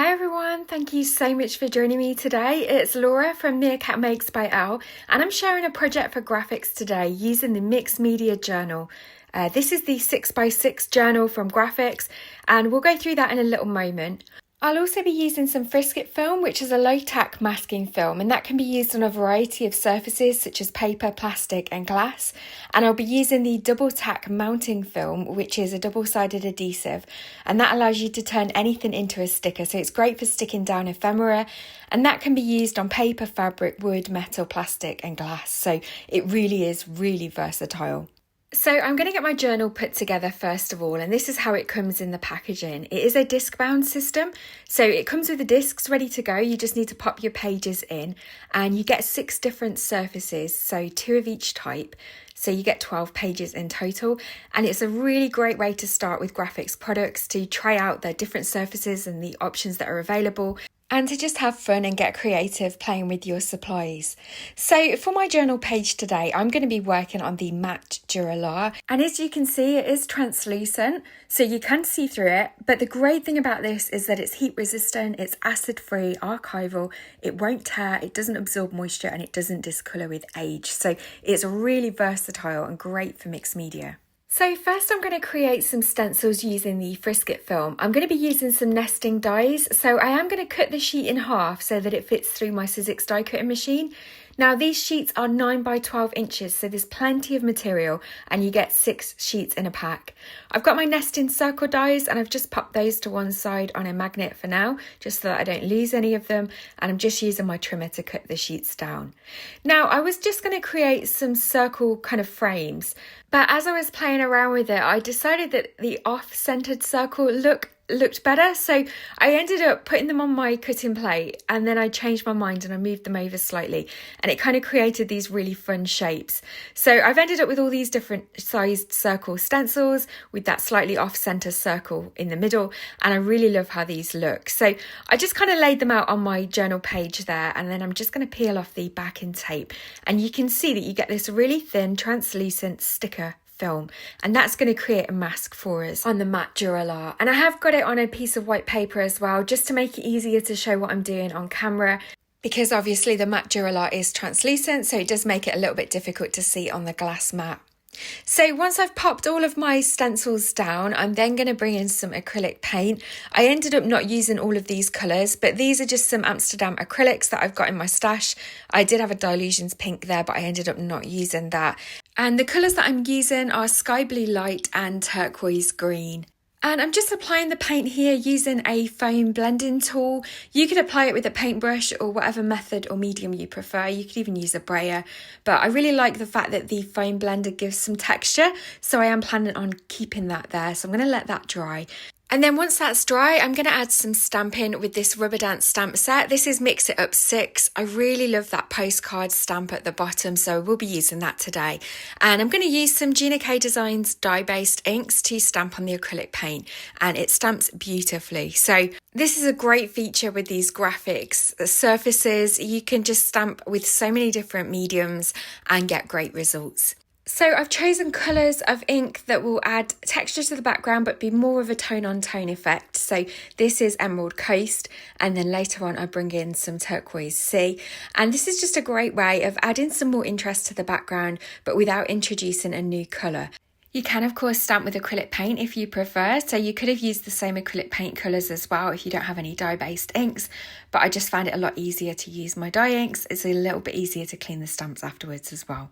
Hi everyone, thank you so much for joining me today. It's Laura from Meerkat Makes by Elle, and I'm sharing a project for graphics today using the Mixed Media Journal. This is the 6x6 journal from Grafix, and we'll go through that in a little moment. I'll also be using some Frisket film, which is a low-tack masking film, and that can be used on a variety of surfaces such as paper, plastic and glass. And I'll be using the double tack mounting film, which is a double-sided adhesive, and that allows you to turn anything into a sticker. So it's great for sticking down ephemera, and that can be used on paper, fabric, wood, metal, plastic and glass. So it really is really versatile. So I'm going to get my journal put together first of all, and this is how it comes in the packaging. It is a disc bound system, so it comes with the discs ready to go. You just need to pop your pages in, and you get 6 different surfaces, so 2 of each type. So you get 12 pages in total, and it's a really great way to start with graphics products, to try out the different surfaces and the options that are available, and to just have fun and get creative playing with your supplies. So for my journal page today, I'm going to be working on the matte Dura-lar, and as you can see, it is translucent, so you can see through it. But the great thing about this is that it's heat resistant, it's acid free, archival, it won't tear, it doesn't absorb moisture, and it doesn't discolour with age. So it's really versatile and great for mixed media. So first I'm going to create some stencils using the Frisket film. I'm going to be using some nesting dies. So I am going to cut the sheet in half so that it fits through my Sizzix die cutting machine. Now these sheets are 9 by 12 inches, so there's plenty of material and you get 6 sheets in a pack. I've got my nesting circle dies and I've just popped those to one side on a magnet for now, just so that I don't lose any of them, and I'm just using my trimmer to cut the sheets down. Now I was just going to create some circle kind of frames, but as I was playing around with it, I decided that the off-centered circle looked better, so I ended up putting them on my cutting plate, and then I changed my mind and I moved them over slightly, and it kind of created these really fun shapes. So I've ended up with all these different sized circle stencils with that slightly off-center circle in the middle, and I really love how these look. So I just kind of laid them out on my journal page there, and then I'm just going to peel off the backing tape, and you can see that you get this really thin translucent sticker film, and that's going to create a mask for us on the matte Dura-lar. And I have got it on a piece of white paper as well, just to make it easier to show what I'm doing on camera, because obviously the matte Dura-lar is translucent, so it does make it a little bit difficult to see on the glass mat. So once I've popped all of my stencils down, I'm then going to bring in some acrylic paint. I ended up not using all of these colours, but these are just some Amsterdam acrylics that I've got in my stash. I did have a Dilutions pink there, but I ended up not using that. And the colours that I'm using are Sky Blue Light and Turquoise Green. And I'm just applying the paint here using a foam blending tool. You could apply it with a paintbrush or whatever method or medium you prefer. You could even use a brayer. But I really like the fact that the foam blender gives some texture, so I am planning on keeping that there. So I'm going to let that dry. And then once that's dry, I'm going to add some stamping with this Rubber Dance stamp set. This is Mix It Up 6. I really love that postcard stamp at the bottom, so we'll be using that today. And I'm going to use some Gina K Designs dye-based inks to stamp on the acrylic paint, and it stamps beautifully. So this is a great feature with these graphics surfaces. You can just stamp with so many different mediums and get great results. So I've chosen colours of ink that will add texture to the background but be more of a tone-on-tone effect. So this is Emerald Coast, and then later on I bring in some Turquoise Sea. And this is just a great way of adding some more interest to the background but without introducing a new colour. You can of course stamp with acrylic paint if you prefer, so you could have used the same acrylic paint colours as well if you don't have any dye-based inks, but I just found it a lot easier to use my dye inks. It's a little bit easier to clean the stamps afterwards as well.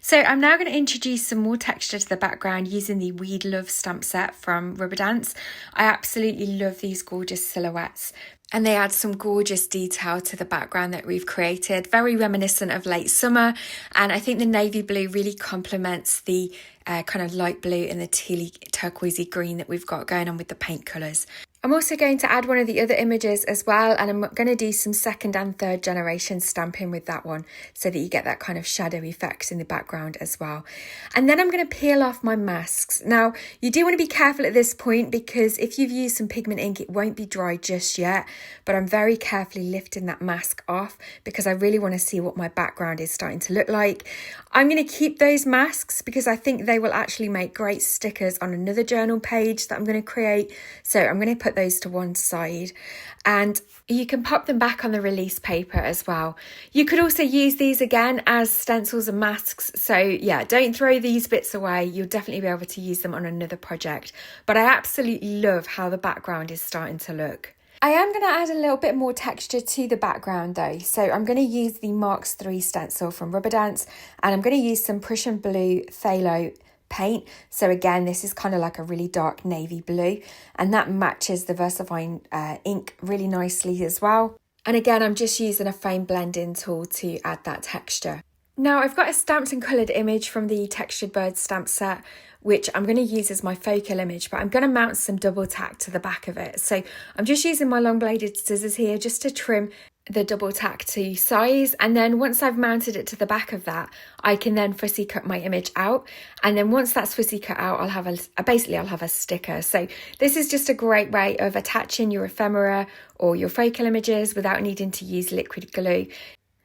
So I'm now going to introduce some more texture to the background using the We'd Love stamp set from Rubber Dance. I absolutely love these gorgeous silhouettes, and they add some gorgeous detail to the background that we've created, very reminiscent of late summer. And I think the navy blue really complements the kind of light blue and the tealy turquoisey green that we've got going on with the paint colours. I'm also going to add one of the other images as well, and I'm going to do some 2nd and 3rd generation stamping with that one so that you get that kind of shadow effect in the background as well. And then I'm going to peel off my masks. Now, you do want to be careful at this point, because if you've used some pigment ink, it won't be dry just yet, but I'm very carefully lifting that mask off because I really want to see what my background is starting to look like. I'm going to keep those masks because I think they will actually make great stickers on another journal page that I'm going to create. So I'm going to put put those to one side, and you can pop them back on the release paper as well. You could also use these again as stencils and masks, so yeah, don't throw these bits away. You'll definitely be able to use them on another project. But I absolutely love how the background is starting to look. I am going to add a little bit more texture to the background though. So I'm going to use the Marks 3 stencil from Rubber Dance, and I'm going to use some Prusian blue Phtalo paint. So again, this is kind of like a really dark navy blue, and that matches the Versafine ink really nicely as well. And again, I'm just using a fine blending tool to add that texture. Now I've got a stamped and coloured image from the Textured Birds stamp set, which I'm going to use as my focal image, but I'm going to mount some double tack to the back of it. So I'm just using my long bladed scissors here just to trim the double tack to size, and then once I've mounted it to the back of that, I can then fussy cut my image out, and then once that's fussy cut out, I'll have a sticker. So this is just a great way of attaching your ephemera or your focal images without needing to use liquid glue.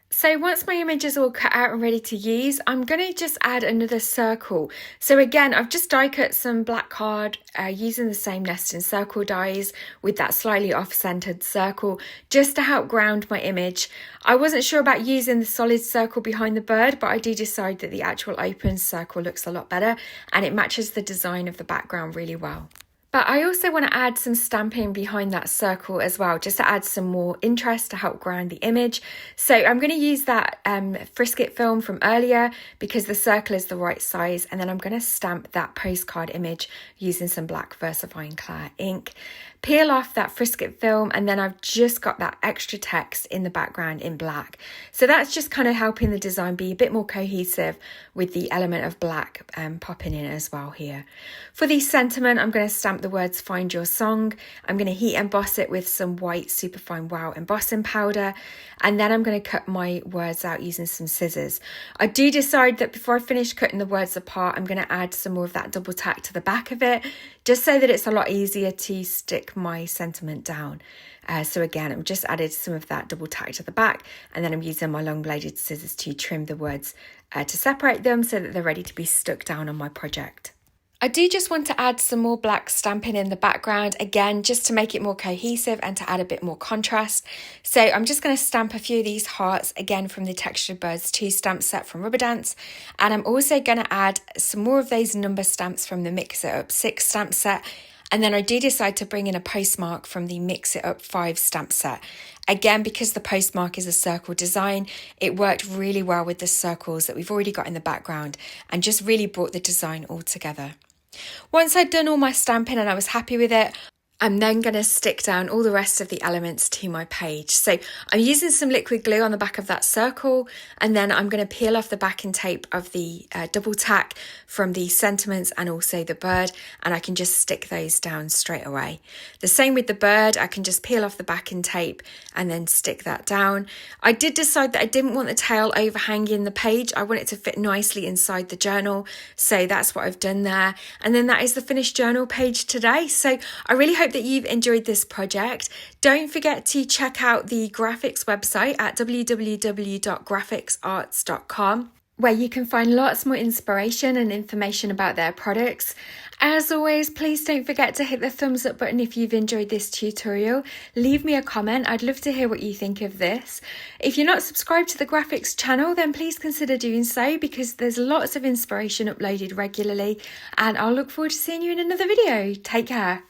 So once my image is all cut out and ready to use, I'm going to just add another circle. So again, I've just die cut some black card using the same nesting circle dies with that slightly off-centered circle just to help ground my image. I wasn't sure about using the solid circle behind the bird, but I do decide that the actual open circle looks a lot better and it matches the design of the background really well. But I also want to add some stamping behind that circle as well, just to add some more interest to help ground the image. So I'm going to use that Frisket film from earlier because the circle is the right size, and then I'm going to stamp that postcard image using some black Versafine clear ink. Peel off that Frisket film, and then I've just got that extra text in the background in black. So that's just kind of helping the design be a bit more cohesive with the element of black popping in as well here. For the sentiment, I'm going to stamp the words "Find Your Song." I'm going to heat emboss it with some white Superfine Wow embossing powder, and then I'm going to cut my words out using some scissors. I do decide that before I finish cutting the words apart, I'm going to add some more of that double tack to the back of it, just so that it's a lot easier to stick my sentiment down. So again, I'm just added some of that double tack to the back, and then I'm using my long bladed scissors to trim the words to separate them so that they're ready to be stuck down on my project. I do just want to add some more black stamping in the background, again, just to make it more cohesive and to add a bit more contrast. So I'm just going to stamp a few of these hearts, again, from the Textured Birds 2 stamp set from Rubber Dance. And I'm also going to add some more of those number stamps from the Mix It Up 6 stamp set. And then I do decide to bring in a postmark from the Mix It Up 5 stamp set. Again, because the postmark is a circle design, it worked really well with the circles that we've already got in the background and just really brought the design all together. Once I'd done all my stamping and I was happy with it, I'm then going to stick down all the rest of the elements to my page. So I'm using some liquid glue on the back of that circle, and then I'm going to peel off the backing tape of the double tack from the sentiments and also the bird, and I can just stick those down straight away. The same with the bird, I can just peel off the backing tape and then stick that down. I did decide that I didn't want the tail overhanging the page. I want it to fit nicely inside the journal, so that's what I've done there. And then that is the finished journal page today. So I really hope that you've enjoyed this project. Don't forget to check out the Grafix website at www.grafixarts.com, where you can find lots more inspiration and information about their products. As always, please don't forget to hit the thumbs up button if you've enjoyed this tutorial. Leave me a comment. I'd love to hear what you think of this. If you're not subscribed to the Grafix channel, then please consider doing so, because there's lots of inspiration uploaded regularly, and I'll look forward to seeing you in another video. Take care.